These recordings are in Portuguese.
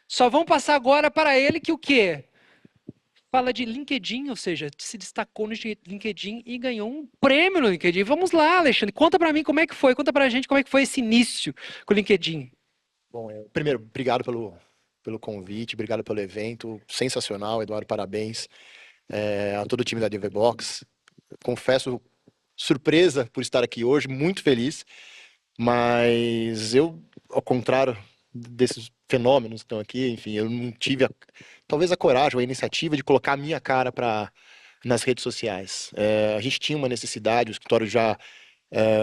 Só vão passar agora para ele que o quê? Fala de LinkedIn, ou seja, se destacou no LinkedIn e ganhou um prêmio no LinkedIn. Vamos lá, Alexandre, conta para mim como é que foi, conta pra gente como é que foi esse início com o LinkedIn. Bom, primeiro, obrigado pelo convite, obrigado pelo evento, sensacional, Eduardo, parabéns. A todo o time da DVBox. Confesso, surpresa por estar aqui hoje, muito feliz, mas eu, ao contrário desses fenômenos que estão aqui, enfim, eu não tive talvez a coragem ou a iniciativa de colocar a minha cara nas redes sociais. A gente tinha uma necessidade, o escritório já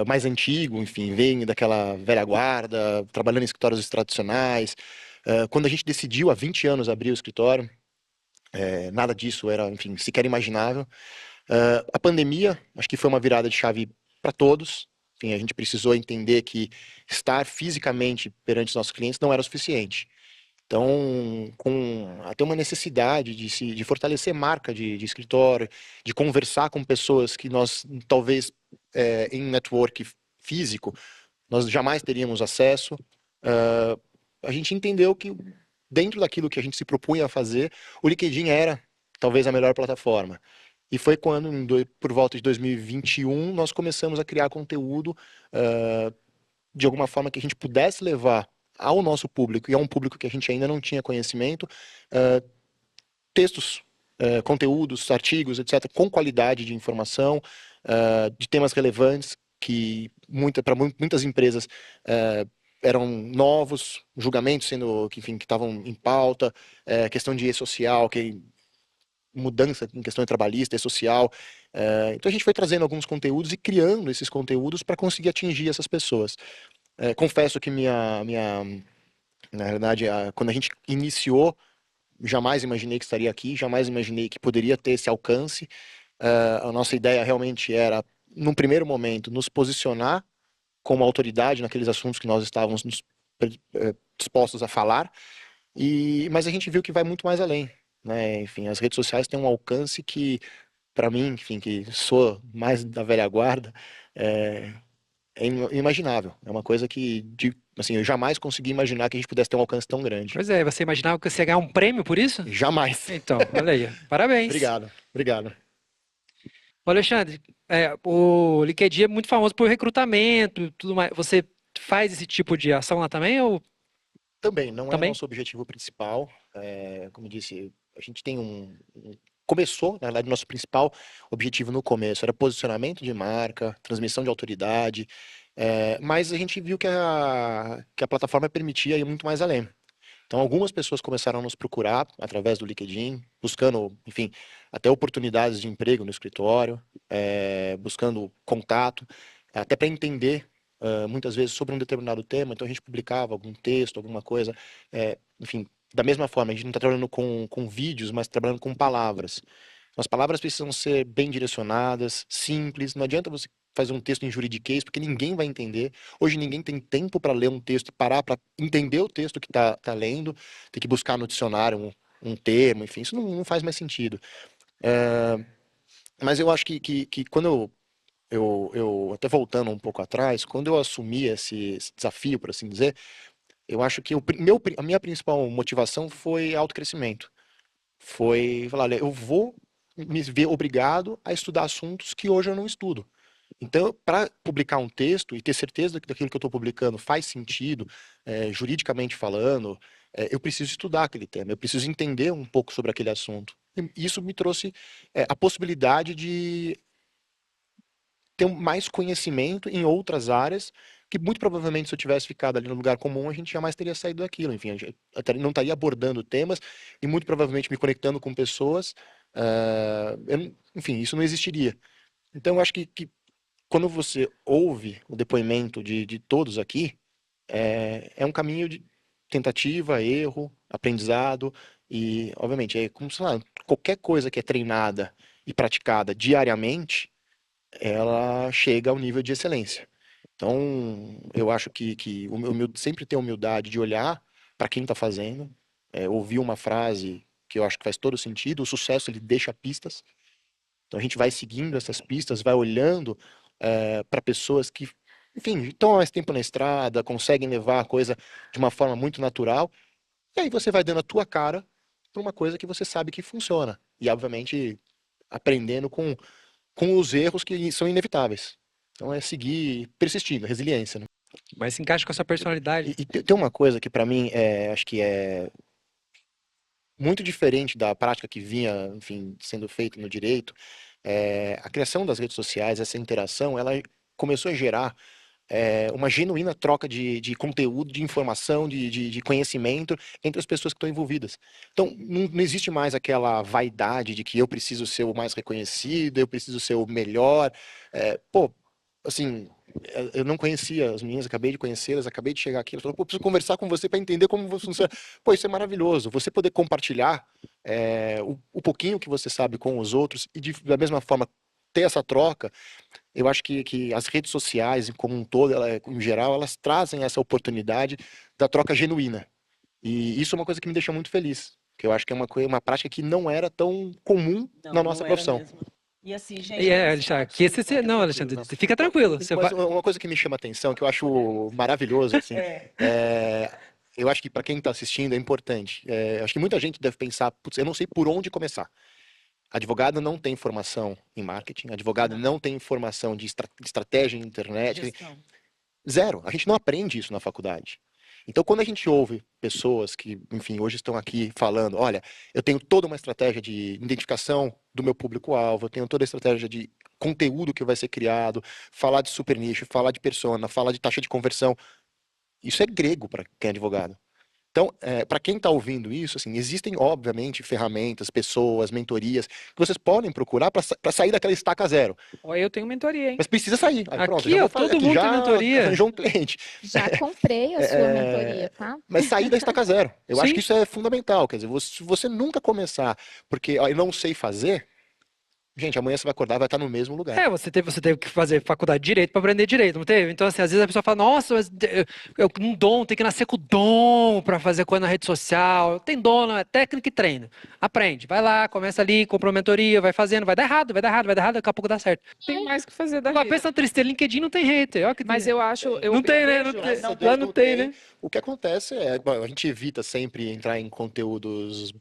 mais antigo, enfim, vem daquela velha guarda, trabalhando em escritórios tradicionais. Quando a gente decidiu há 20 anos abrir o escritório, nada disso era, enfim, sequer imaginável. A pandemia, acho que foi uma virada de chave para todos. Enfim, a gente precisou entender que estar fisicamente perante os nossos clientes não era o suficiente. Então, com até uma necessidade de fortalecer marca de escritório, de conversar com pessoas que nós, talvez, em network físico, nós jamais teríamos acesso, a gente entendeu que, dentro daquilo que a gente se propunha a fazer, o LinkedIn era, talvez, a melhor plataforma. E foi quando, por volta de 2021, nós começamos a criar conteúdo de alguma forma que a gente pudesse levar ao nosso público e a um público que a gente ainda não tinha conhecimento, uh, textos, conteúdos, artigos, etc., com qualidade de informação, de temas relevantes que para muitas empresas eram novos, julgamentos sendo que, enfim, que estavam em pauta, questão de e-social, que mudança em questão trabalhista e social. Então a gente foi trazendo alguns conteúdos e criando esses conteúdos para conseguir atingir essas pessoas. Confesso que na realidade, quando a gente iniciou, jamais imaginei que estaria aqui, jamais imaginei que poderia ter esse alcance. A nossa ideia realmente era, num primeiro momento, nos posicionar como autoridade naqueles assuntos que nós estávamos dispostos a falar, mas a gente viu que vai muito mais além. Né? Enfim, as redes sociais têm um alcance que, para mim, enfim, que sou mais da velha guarda, é, é inimaginável. É uma coisa que, assim, eu jamais consegui imaginar que a gente pudesse ter um alcance tão grande. Pois é, você imaginava que você ia ganhar um prêmio por isso? Jamais. Então, olha aí, parabéns. Obrigado, obrigado. Ô, Alexandre, o LinkedIn é muito famoso por recrutamento e tudo mais. Você faz esse tipo de ação lá também ou Também não é o também? nosso objetivo principal. Como eu disse, a gente tem começou, na verdade, nosso principal objetivo no começo era posicionamento de marca, transmissão de autoridade, mas a gente viu que a plataforma permitia ir muito mais além. Então, algumas pessoas começaram a nos procurar através do LinkedIn, buscando, enfim, até oportunidades de emprego no escritório, buscando contato, até para entender, muitas vezes, sobre um determinado tema. Então, a gente publicava algum texto, alguma coisa, enfim, da mesma forma, a gente não está trabalhando com vídeos, mas trabalhando com palavras. Então, as palavras precisam ser bem direcionadas, simples. Não adianta você fazer um texto em juridiquês, porque ninguém vai entender. Hoje ninguém tem tempo para ler um texto e parar para entender o texto que está lendo. Tem que buscar no dicionário um termo, enfim, isso não faz mais sentido. É, mas eu acho que quando até voltando um pouco atrás, quando eu assumi esse desafio, por assim dizer, eu acho que a minha principal motivação foi autocrescimento. Foi falar, olha, eu vou me ver obrigado a estudar assuntos que hoje eu não estudo. Então, para publicar um texto e ter certeza que daquilo que eu estou publicando faz sentido, juridicamente falando, eu preciso estudar aquele tema, eu preciso entender um pouco sobre aquele assunto. E isso me trouxe, a possibilidade de ter mais conhecimento em outras áreas, que muito provavelmente se eu tivesse ficado ali no lugar comum, a gente jamais teria saído daquilo. Enfim, a gente até não estaria abordando temas e muito provavelmente me conectando com pessoas. Enfim, isso não existiria. Então, eu acho que quando você ouve o depoimento de todos aqui, é um caminho de tentativa, erro, aprendizado e, obviamente, é como se lá, qualquer coisa que é treinada e praticada diariamente, ela chega ao nível de excelência. Então, eu acho que sempre ter a humildade de olhar para quem está fazendo, ouvir uma frase que eu acho que faz todo sentido, o sucesso ele deixa pistas, então a gente vai seguindo essas pistas, vai olhando para pessoas que, enfim, estão há mais tempo na estrada, conseguem levar a coisa de uma forma muito natural. E aí você vai dando a tua cara para uma coisa que você sabe que funciona. E, obviamente, aprendendo com os erros que são inevitáveis. Então é seguir persistindo, resiliência, né? Mas se encaixa com a sua personalidade. E tem uma coisa que para mim acho que é muito diferente da prática que vinha, enfim, sendo feita no direito. A criação das redes sociais, essa interação, ela começou a gerar uma genuína troca de conteúdo, de informação, de conhecimento entre as pessoas que estão envolvidas. Então, não existe mais aquela vaidade de que eu preciso ser o mais reconhecido, eu preciso ser o melhor. Pô, assim, eu não conhecia as meninas, acabei de conhecê-las, acabei de chegar aqui, elas falaram, pô, preciso conversar com você para entender como você funciona. Pô, isso é maravilhoso. Você poder compartilhar o pouquinho que você sabe com os outros e da mesma forma ter essa troca. Eu acho que as redes sociais, como um todo, em geral, elas trazem essa oportunidade da troca genuína. E isso é uma coisa que me deixa muito feliz, que eu acho que é uma prática que não era tão comum na nossa profissão. Mesmo. E assim, gente. Alexandre, não, Alexandre, fica tranquilo. Você Mas vai... uma coisa que me chama a atenção, que eu acho maravilhoso, assim, eu acho que para quem está assistindo é importante. Acho que muita gente deve pensar, putz, eu não sei por onde começar. Advogado não tem formação em marketing, advogado não tem formação de estratégia em internet. Gestão. Zero. A gente não aprende isso na faculdade. Então, quando a gente ouve pessoas que, enfim, hoje estão aqui falando, olha, eu tenho toda uma estratégia de identificação do meu público-alvo, eu tenho toda a estratégia de conteúdo que vai ser criado, falar de super nicho, falar de persona, falar de taxa de conversão, isso é grego para quem é advogado. Então, para quem está ouvindo isso, assim, existem, obviamente, ferramentas, pessoas, mentorias que vocês podem procurar para sair daquela estaca zero. Ó, eu tenho mentoria, hein? Mas precisa sair. Aí, pronto, Aqui, já ó, vou fazer, todo aqui mundo já tem mentoria. arranjou um cliente. Já comprei a sua mentoria, tá? Mas sair da estaca zero. Eu acho Sim. que isso é fundamental. Quer dizer, se você nunca começar, porque eu não sei fazer, gente, amanhã você vai acordar e vai estar no mesmo lugar. Você teve que fazer faculdade de direito para aprender direito, não teve? Então, assim, às vezes a pessoa fala, nossa, mas eu um dom, tem que nascer com dom para fazer coisa na rede social. Tem dom, não é técnica e treino. Aprende, vai lá, começa ali, compra uma mentoria, vai fazendo, vai dar errado, daqui a pouco dá certo. Tem mais que fazer da Agora, vida. pensa na tristeza, LinkedIn não tem hater. Olha que Mas eu acho... não tem, né? vejo- Não tem. Graças a Deus Lá não tem, né? O que acontece bom, a gente evita sempre entrar em conteúdos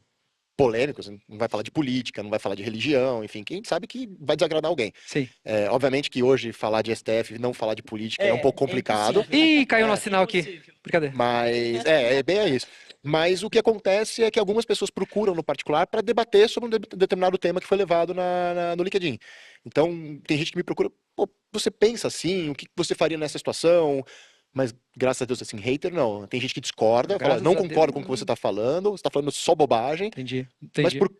polêmicos, não vai falar de política, não vai falar de religião, enfim, que a gente sabe que vai desagradar alguém. Sim. Obviamente que hoje falar de STF e não falar de política é um pouco complicado, impossível. Ih, caiu nosso sinal aqui. Impossível. Brincadeira. mas é bem isso. Mas o que acontece é que algumas pessoas procuram no particular para debater sobre um determinado tema que foi levado no LinkedIn. Então, tem gente que me procura, pô, você pensa assim, o que você faria nessa situação? Mas, graças a Deus, assim, hater não. Tem gente que discorda, fala, Graças não a Deus, concordo com o que você está falando só bobagem, Entendi. mas por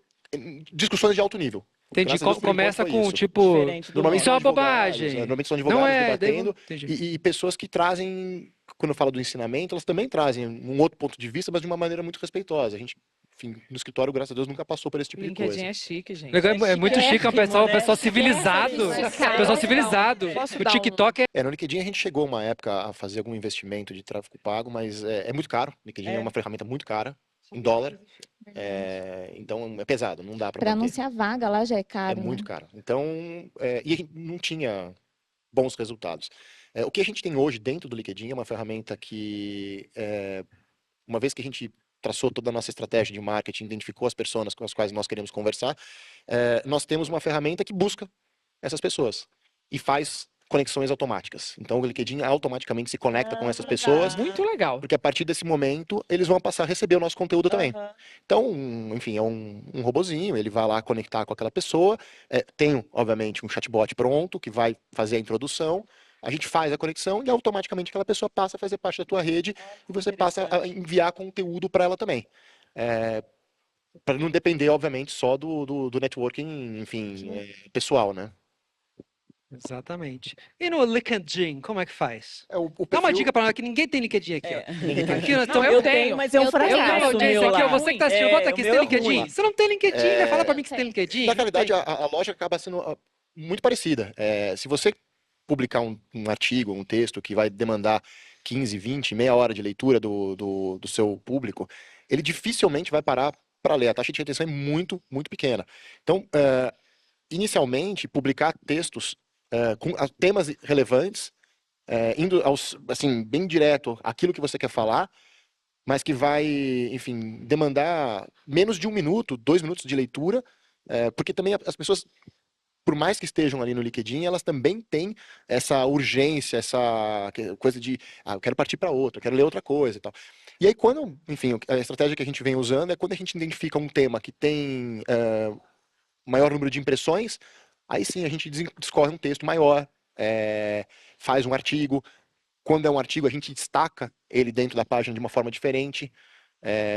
discussões de alto nível. Entendi. Graças a Deus, por Começa enquanto, foi com, isso. tipo, Diferente do Normalmente isso é são uma advogados, bobagem. normalmente são Não advogados é, debatendo, entendi. e pessoas que trazem, quando eu falo do ensinamento, elas também trazem um outro ponto de vista, mas de uma maneira muito respeitosa. A gente, enfim, no escritório, graças a Deus, nunca passou por esse tipo de LinkedIn coisa. é chique, gente. Legal, é muito chique, é um pessoal né? civilizado. É, Pessoal civilizado. Posso O dar TikTok No LinkedIn a gente chegou uma época a fazer algum investimento de tráfego pago, mas é muito caro. O LinkedIn é uma ferramenta muito cara, em dólar. Então é pesado, não dá para Para manter. anunciar vaga lá já é É caro, muito né? caro. Então, e a gente não tinha bons resultados. O que a gente tem hoje dentro do LinkedIn é uma ferramenta que, uma vez que a gente traçou toda a nossa estratégia de marketing, identificou as pessoas com as quais nós queremos conversar, nós temos uma ferramenta que busca essas pessoas e faz conexões automáticas. Então, o LinkedIn automaticamente se conecta com essas pessoas, Muito legal. porque a partir desse momento eles vão passar a receber o nosso conteúdo também. Aham. Então, enfim, é um robozinho, ele vai lá conectar com aquela pessoa, tem, obviamente, um chatbot pronto, que vai fazer a introdução, a gente faz a conexão e automaticamente aquela pessoa passa a fazer parte da tua rede e você passa a enviar conteúdo para ela também. Para não depender, obviamente, só do networking, enfim, pessoal, né? Exatamente. E no LinkedIn, como é que faz? O Dá uma perfil- dica para nós que ninguém tem LinkedIn aqui, ó. Ninguém tem. Aqui nós Não, estamos. eu tenho. mas é um Eu tenho. Eu tenho fracasso audiência meu aqui, ó. lá. Você que tá assistindo, bota aqui, o você meu tem é ruim. LinkedIn? Você não tem LinkedIn, vai falar para mim que você tem LinkedIn? Na Não realidade, tem. a loja acaba sendo muito parecida. Se você publicar um artigo, um texto que vai demandar 15, 20, meia hora de leitura do seu público, ele dificilmente vai parar para ler. A taxa de retenção é muito, muito pequena. Então, inicialmente, publicar textos com temas relevantes, indo assim, bem direto aquilo que você quer falar, mas que vai, enfim, demandar menos de 1 minuto, 2 minutos de leitura, porque também as pessoas, por mais que estejam ali no LinkedIn, elas também têm essa urgência, essa coisa de, eu quero partir para outra, eu quero ler outra coisa e tal. E aí quando, enfim, a estratégia que a gente vem usando é quando a gente identifica um tema que tem maior número de impressões, aí sim a gente discorre um texto maior, faz um artigo. Quando é um artigo, a gente destaca ele dentro da página de uma forma diferente.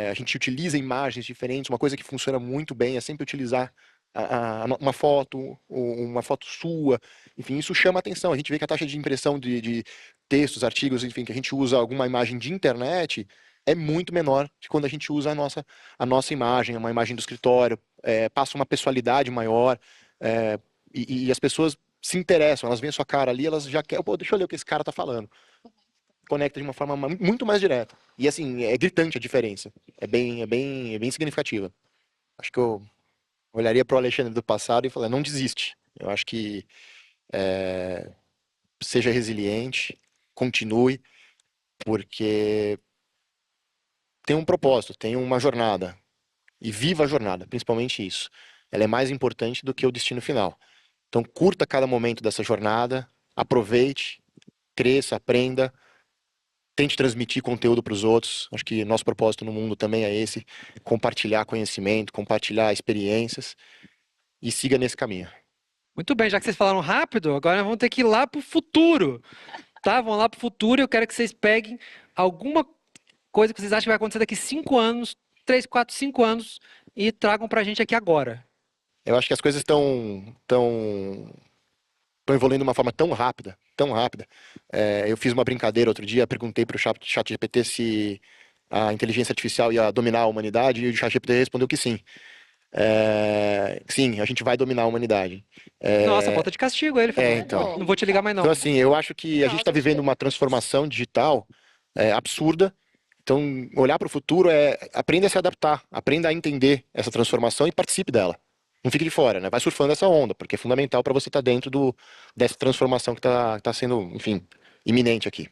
A gente utiliza imagens diferentes. Uma coisa que funciona muito bem é sempre utilizar uma foto, uma foto sua. Enfim, isso chama atenção. A gente vê que a taxa de impressão de textos, artigos, enfim, que a gente usa alguma imagem de internet é muito menor de quando a gente usa a nossa imagem, uma imagem do escritório, passa uma pessoalidade maior, e as pessoas se interessam, elas veem a sua cara ali, elas já querem, pô, deixa eu ler o que esse cara tá falando. Conecta de uma forma muito mais direta. E assim, é gritante a diferença. É bem significativa. Acho que eu olharia para o Alexandre do passado e falaria, não desiste. Eu acho que seja resiliente, continue, porque tem um propósito, tem uma jornada. E viva a jornada, principalmente isso. Ela é mais importante do que o destino final. Então curta cada momento dessa jornada, aproveite, cresça, aprenda, tente transmitir conteúdo para os outros. Acho que nosso propósito no mundo também é esse, compartilhar conhecimento, compartilhar experiências e siga nesse caminho. Muito bem, já que vocês falaram rápido, agora vamos ter que ir lá pro futuro, tá? Vamos lá pro futuro e eu quero que vocês peguem alguma coisa que vocês acham que vai acontecer daqui 5 anos, 3, 4, 5 anos e tragam pra gente aqui agora. Eu acho que as coisas estão evoluindo de uma forma tão rápida, tão rápida. Eu fiz uma brincadeira outro dia, perguntei para o ChatGPT se a inteligência artificial ia dominar a humanidade e o ChatGPT respondeu que sim. Sim, a gente vai dominar a humanidade. Nossa, falta de castigo, ele falou. Então. Não vou te ligar mais não. Então, assim, eu acho que a gente está vivendo uma transformação digital absurda. Então, olhar para o futuro aprenda a se adaptar, aprenda a entender essa transformação e participe dela. Não fique de fora, né? Vai surfando essa onda, porque é fundamental para você estar dentro dessa transformação que está sendo, enfim, iminente aqui.